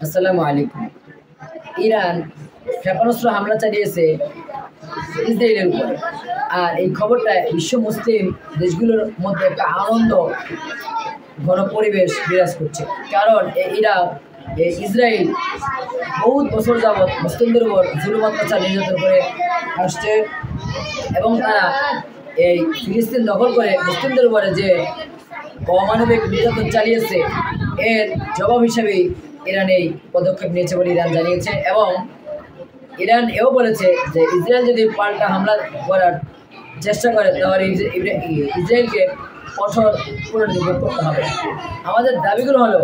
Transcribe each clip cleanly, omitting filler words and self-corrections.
আসসালামু আলাইকুম। ইরান ক্ষেপণাস্ত্র হামলা চালিয়েছে ইসরায়েলের উপরে। আর এই খবরটা বিশ্ব মুসলিম দেশগুলোর মধ্যে একটা আনন্দ ঘন পরিবেশ বিরাজ করছে। কারণ ইসরায়েল বহুত বছর যাবৎ মুসলিমদের উপর জুলুম অত্যাচার নির্যাতন করে আসছে এবং তারা এই ফিলিস্তিন দখল করে মুসলিমদের উপরে যে অমানবিক নির্যাতন চালিয়েছে এর জবাব হিসেবেই ইরান এই পদক্ষেপ নিয়েছে বলে ইরান জানিয়েছে। এবং ইরান এও বলেছে যে ইসরায়েল যদি পাল্টা হামলা করার চেষ্টা করে তাহলে ইসরায়েলকে কঠোর পুনর্নির্মাণ করতে হবে। আমাদের দাবিগুলো হলো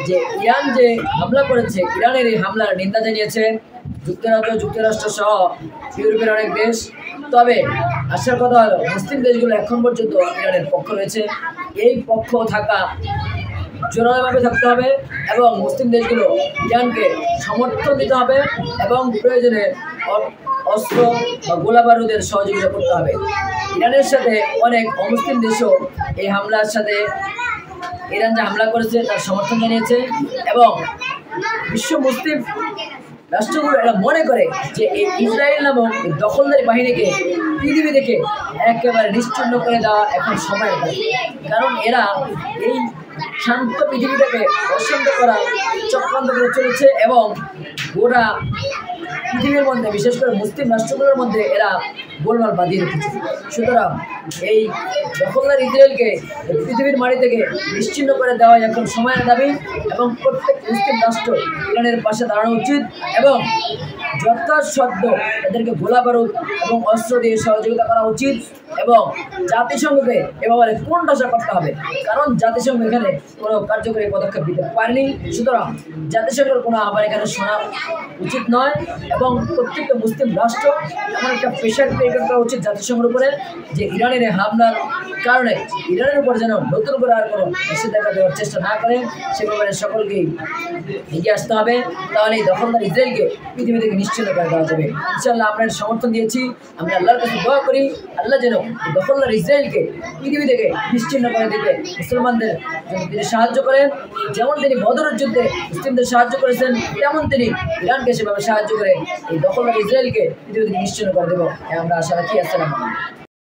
যে ইরান যে হামলা করেছে, ইরানের এই হামলার নিন্দা জানিয়েছে যুক্তরাষ্ট্র সহ ইউরোপের অনেক দেশ। তবে আসার কথা হলো মুসলিম দেশগুলো এখন পর্যন্ত ইরানের পক্ষ রয়েছে। এই পক্ষ থাকা জোরালোভাবে থাকতে হবে এবং মুসলিম দেশগুলো ইরানকে সমর্থন দিতে হবে এবং প্রয়োজনে অস্ত্র বা গোলা বারুদের সহযোগিতা করতে হবে। ইরানের সাথে অনেক অমুসলিম দেশও এই হামলার সাথে ইরান যে হামলা করেছে তার সমর্থন জানিয়েছে এবং বিশ্ব মুসলিম রাষ্ট্রগুলো এরা মনে করে যে এই ইসরায়েল নামক দখলদারি বাহিনীকে পৃথিবী থেকে একেবারে নিশ্চিহ্ন করে দেওয়া এখন সময় নয়। কারণ এরা এই শান্ত পৃথিবীটাকে অশান্ত করার চক্রান্ত করে চলেছে এবং গোটা পৃথিবীর মধ্যে বিশেষ করে মুসলিম রাষ্ট্রগুলোর মধ্যে এরা গোলমাল বাঁধিয়ে রেখেছে। সুতরাং এই দখলদার ইসরায়েলকে পৃথিবীর মাটি থেকে নিশ্চিহ্ন করে দেওয়া এখন সময়ের দাবি এবং প্রত্যেক মুসলিম রাষ্ট্র ইরানের পাশে দাঁড়ানো উচিত এবং যথাসাধ্য তাদেরকে গোলা বারুদ এবং অস্ত্র দিয়ে সহযোগিতা করা উচিত এবং জাতিসংঘকে এ ব্যাপারে কোণঠাসা করতে হবে। কারণ জাতিসংঘ এখানে কোনো কার্যকরী পদক্ষেপ দিতে পারেনি। সুতরাং জাতিসংঘের কোনো আহ্বান এখানে শোনা উচিত নয় এবং প্রত্যেকটা মুসলিম রাষ্ট্র এমন একটা প্রেশার ক্রিয়েট করা উচিত জাতিসংঘের উপরে যে ইরানের হামলার কারণে ইরানের উপর যেন নতুন করে আর কোনো নিষেধাজ্ঞা দেওয়ার চেষ্টা না করে সে ব্যাপারে সকলকেই এগিয়ে আসতে হবে। তাহলে এই দখলদার ইসরায়েলকে পৃথিবী থেকে নিশ্চিন্ন করে দেওয়া যাবে। ইনশাআল্লাহ আপনার সমর্থন দিয়েছি। আমরা আল্লাহর কাছে দোয়া করি আল্লাহ যেন দখলদার ইসরায়েলকে পৃথিবী থেকে নিশ্চিন্ন করে দিতে মুসলমানদের জন্য তিনি সাহায্য করেন। যেমন তিনি বদরের যুদ্ধে মুসলিমদের সাহায্য করেছেন তেমন তিনি ইরানকে সেভাবে সাহায্য করে এই দখলদার ইসরায়েলকে পৃথিবী থেকে নিশ্চিন্ন করে দেবো আমরা আশা রাখি। আসসালামু আলাইকুম।